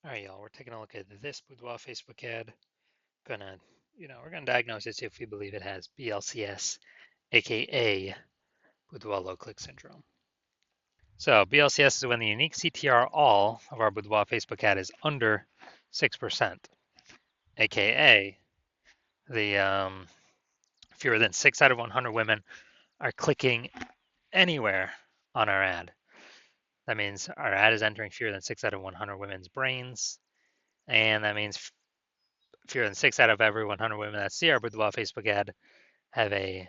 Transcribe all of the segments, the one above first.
All right, y'all, we're taking a look at this Boudoir Facebook ad. We're gonna diagnose it, see if we believe it has BLCS, aka Boudoir low click syndrome. So BLCS is when the unique CTR all of our Boudoir Facebook ad is under 6%, aka the fewer than 6 out of 100 women are clicking anywhere on our ad. That means our ad is entering fewer than 6 out of 100 women's brains, and that means fewer than 6 out of every 100 women that see our Boudoir Facebook ad have a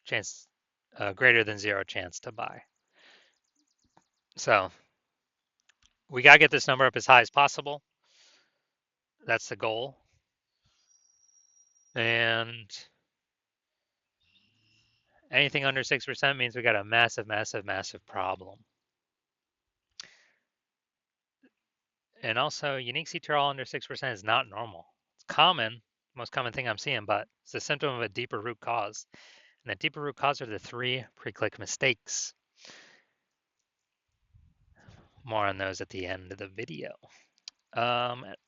chance, greater than zero chance to buy. So we got to get this number up as high as possible. That's the goal. And anything under 6% means we got a massive, massive, massive problem. And also, unique CTRL under 6% is not normal. It's common, most common thing I'm seeing, but it's a symptom of a deeper root cause. And the deeper root cause are the 3 pre-click mistakes. More on those at the end of the video.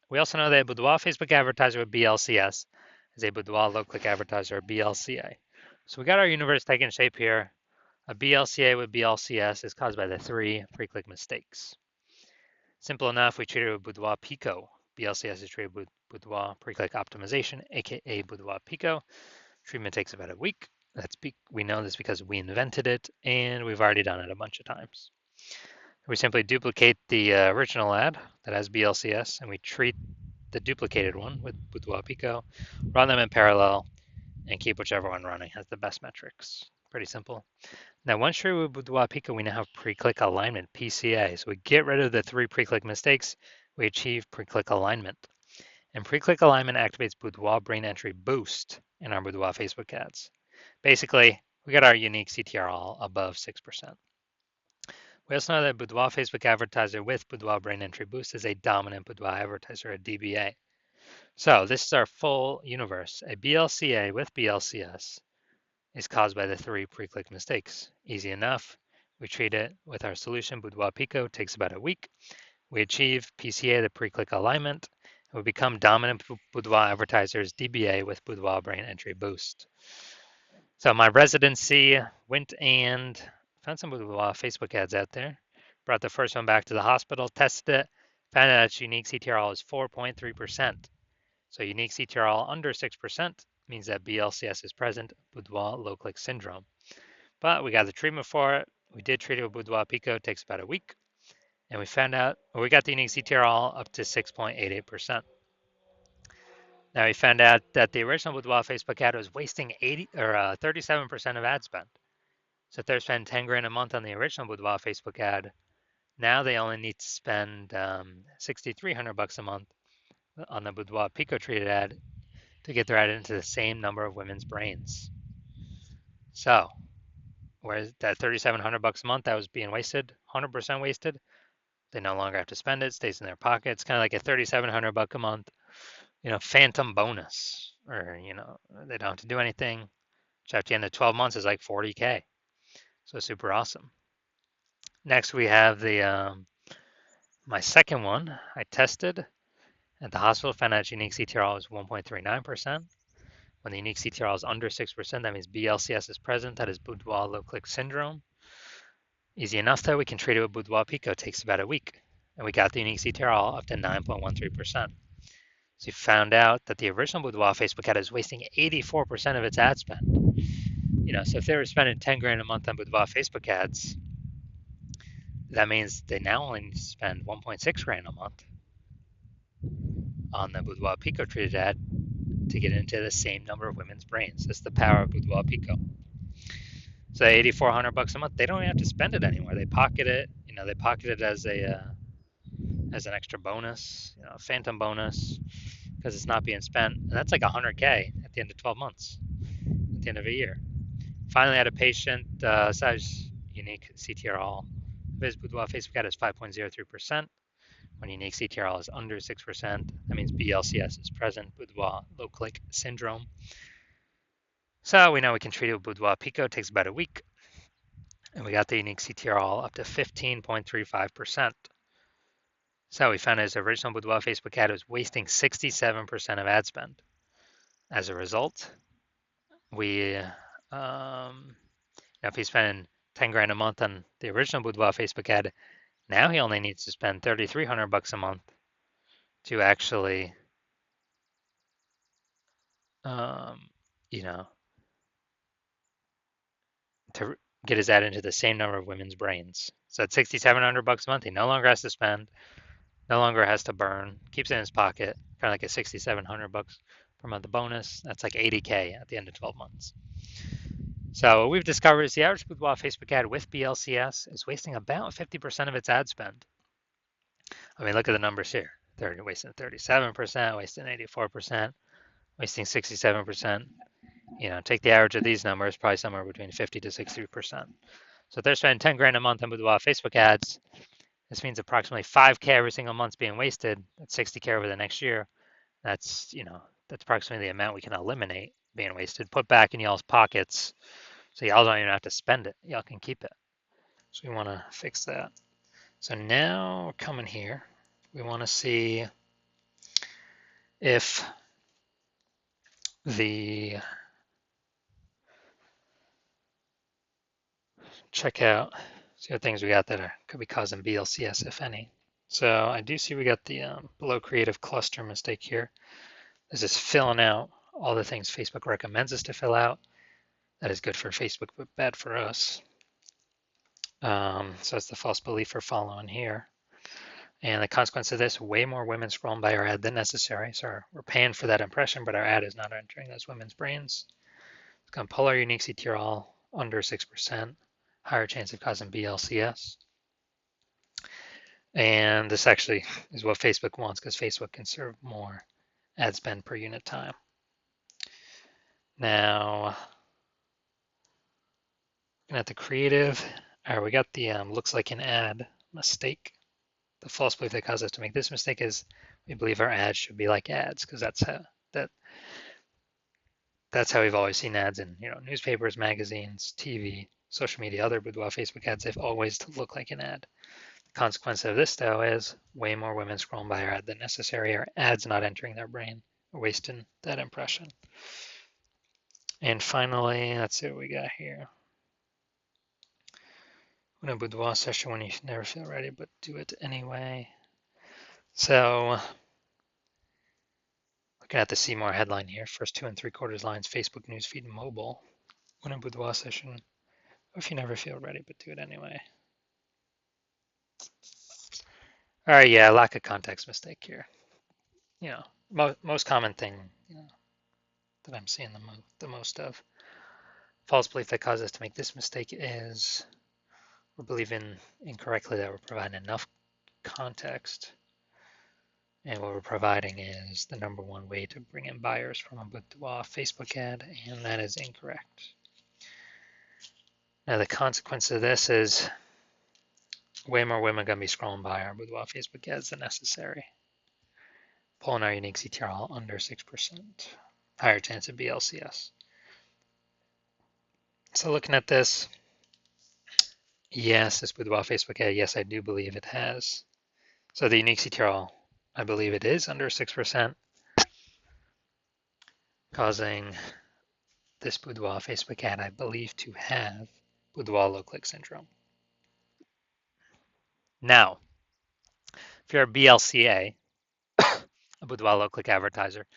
We also know that a Boudoir Facebook advertiser with BLCS is a Boudoir low-click advertiser, or BLCA. So we got our universe taking shape here. A BLCA with BLCS is caused by the 3 pre-click mistakes. Simple enough, we treat it with Boudoir Pico. BLCS is treated with Boudoir pre-click optimization, aka Boudoir Pico. Treatment takes about a week. We know this because we invented it, and we've already done it a bunch of times. We simply duplicate the original ad that has BLCS, and we treat the duplicated one with Boudoir Pico, run them in parallel, and keep whichever one running has the best metrics. Pretty simple. Now, once treated with Boudoir Pico, we now have pre-click alignment, PCA. So we get rid of the 3 pre-click mistakes, we achieve pre-click alignment. And pre-click alignment activates Boudoir brain entry boost in our Boudoir Facebook ads. Basically, we got our unique CTR all above 6%. We also know that Boudoir Facebook advertiser with Boudoir brain entry boost is a dominant Boudoir advertiser, a DBA. So this is our full universe. A BLCA with BLCS is caused by the 3 pre-click mistakes. Easy enough. We treat it with our solution, Boudoir Pico, takes about a week. We achieve PCA, the pre-click alignment, and we become dominant Boudoir advertisers, DBA with Boudoir brain entry boost. So my residency went and found some Boudoir Facebook ads out there. Brought the first one back to the hospital, tested it, found out its unique CTRL is 4.3%. So unique CTRL under 6% means that BLCS is present, Boudoir low-click syndrome. But we got the treatment for it. We did treat it with Boudoir Pico, it takes about a week. And we found out, we got the unique CTRL up to 6.88%. Now we found out that the original Boudoir Facebook ad was wasting 37% of ad spend. So if they're spending 10 grand a month on the original Boudoir Facebook ad, now they only need to spend $6,300 a month on the Boudoir Pico treated ad to get their ad into the same number of women's brains. So, whereas that $3,700 a month that was being wasted, 100% wasted, they no longer have to spend it, stays in their pocket. It's kind of like a $3,700 a month, phantom bonus, or they don't have to do anything, which at the end of 12 months is like 40K. So super awesome. Next we have the my second one I tested at the hospital, found out unique CTRL is 1.39%. When the unique CTRL is under 6%, that means BLCS is present. That is Boudoir low-click syndrome. Easy enough though, we can treat it with Boudoir Pico. It takes about a week. And we got the unique CTRL up to 9.13%. So we found out that the original Boudoir Facebook ad is wasting 84% of its ad spend. So if they were spending 10 grand a month on Boudoir Facebook ads, that means they now only need to spend 1.6 grand a month on the Boudoir Pico treated ad to get into the same number of women's brains. That's the power of Boudoir Pico. So $8,400 a month, they don't even have to spend it anymore. They pocket it. They pocket it as an extra bonus, a phantom bonus, because it's not being spent. And that's like 100K at the end of 12 months, at the end of a year. Finally, I had a patient, size unique CTRL. His Boudoir Facebook ad is 5.03%. When unique CTRL is under 6%, that means BLCS is present, Boudoir low-click syndrome. So we know we can treat it with Boudoir Pico. It takes about a week. And we got the unique CTRL up to 15.35%. So we found his original Boudoir Facebook ad was wasting 67% of ad spend. As a result, we, if he's spending 10 grand a month on the original Boudoir Facebook ad, now he only needs to spend 3,300 bucks a month to actually, um, you know, to get his ad into the same number of women's brains. So at 6,700 bucks a month, he no longer has to spend, no longer has to burn, keeps it in his pocket, kind of like a 6,700 bucks per month bonus. That's like 80K at the end of 12 months. So what we've discovered is the average Boudoir Facebook ad with BLCS is wasting about 50% of its ad spend. I mean, look at the numbers here. They're wasting 37%, wasting 84%, wasting 67%. Take the average of these numbers, probably somewhere between 50 to 60%. So if they're spending 10 grand a month on Boudoir Facebook ads, this means approximately 5K every single month's being wasted. That's 60K over the next year. That's approximately the amount we can eliminate being wasted, put back in y'all's pockets, so y'all don't even have to spend it. Y'all can keep it. So we want to fix that. So now we're coming here. We want to see if the checkout, see what things we got that could be causing BLCS, if any. So I do see we got the below creative cluster mistake here. This is filling out all the things Facebook recommends us to fill out. That is good for Facebook, but bad for us. So it's the false belief we're following here. And the consequence of this, way more women scrolling by our ad than necessary. So we're paying for that impression, but our ad is not entering those women's brains. It's going to pull our unique CTRL under 6%, higher chance of causing BLCS. And this actually is what Facebook wants because Facebook can serve more ad spend per unit time. Now, looking at the creative, all right, we got the looks like an ad mistake. The false belief that caused us to make this mistake is we believe our ads should be like ads because that's how we've always seen ads in newspapers, magazines, TV, social media, other Boudoir Facebook ads. They've always looked like an ad. The consequence of this though is way more women scrolling by our ad than necessary. Our ads not entering their brain, wasting that impression. And finally, let's see what we got here. In a Boudoir session when you never feel ready, but do it anyway. So looking at the see more headline here, first 2 3/4 lines, Facebook newsfeed mobile. When a Boudoir session, if you never feel ready, but do it anyway. All right, yeah, lack of context mistake here. Most common thing that I'm seeing the most of. False belief that causes us to make this mistake is we're believing incorrectly that we're providing enough context. And what we're providing is the number one way to bring in buyers from a Boudoir Facebook ad, and that is incorrect. Now the consequence of this is way more women are going to be scrolling by our Boudoir Facebook ads than necessary. Pulling our unique CTRL under 6%. Higher chance of BLCS. So looking at this, yes, this Boudoir Facebook ad, yes, I do believe it has. So the unique CTRL, I believe it is under 6%, causing this Boudoir Facebook ad, I believe, to have Boudoir low click syndrome. Now, if you're a BLCA, a Boudoir low click advertiser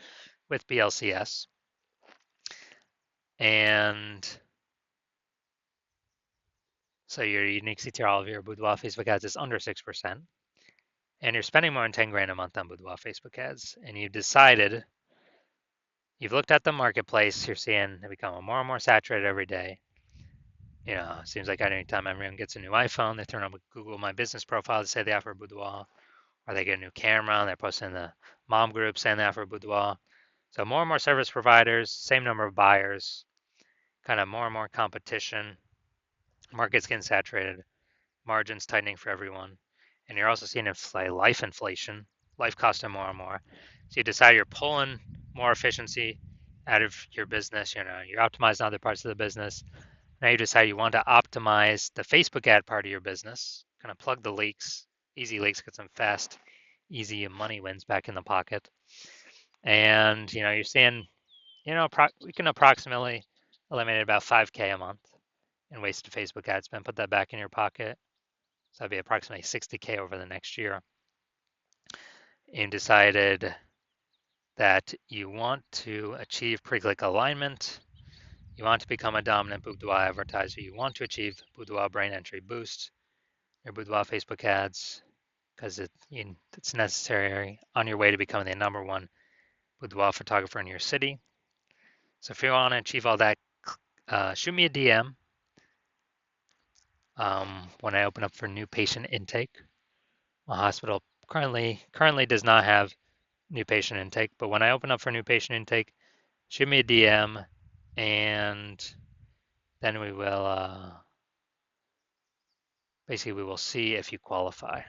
with BLCS, and so your unique CTRL of your Boudoir Facebook ads is under 6%, and you're spending more than 10 grand a month on Boudoir Facebook ads, and you've decided, you've looked at the marketplace, you're seeing it become more and more saturated every day. It seems like anytime everyone gets a new iPhone, they turn on Google My Business profile to say they offer Boudoir, or they get a new camera and they're posting in the mom group saying they offer Boudoir. So more and more service providers, same number of buyers, kind of more and more competition, market's getting saturated, margins tightening for everyone. And you're also seeing life inflation, life costing more and more. So you decide you're pulling more efficiency out of your business. You're optimizing other parts of the business. Now you decide you want to optimize the Facebook ad part of your business, kind of plug the leaks, easy leaks, get some fast easy money wins back in the pocket. And you're seeing, we can approximately eliminate about 5K a month in wasted Facebook ad spend. Put that back in your pocket. So that'd be approximately 60K over the next year. And decided that you want to achieve pre-click alignment. You want to become a dominant Boudoir advertiser. You want to achieve Boudoir brain entry boost, your Boudoir Facebook ads, because it's necessary on your way to becoming the #1 boudoir photographer in your city. So if you want to achieve all that, shoot me a DM when I open up for new patient intake. My hospital currently does not have new patient intake, but when I open up for new patient intake, shoot me a DM, and then we will basically we will see if you qualify.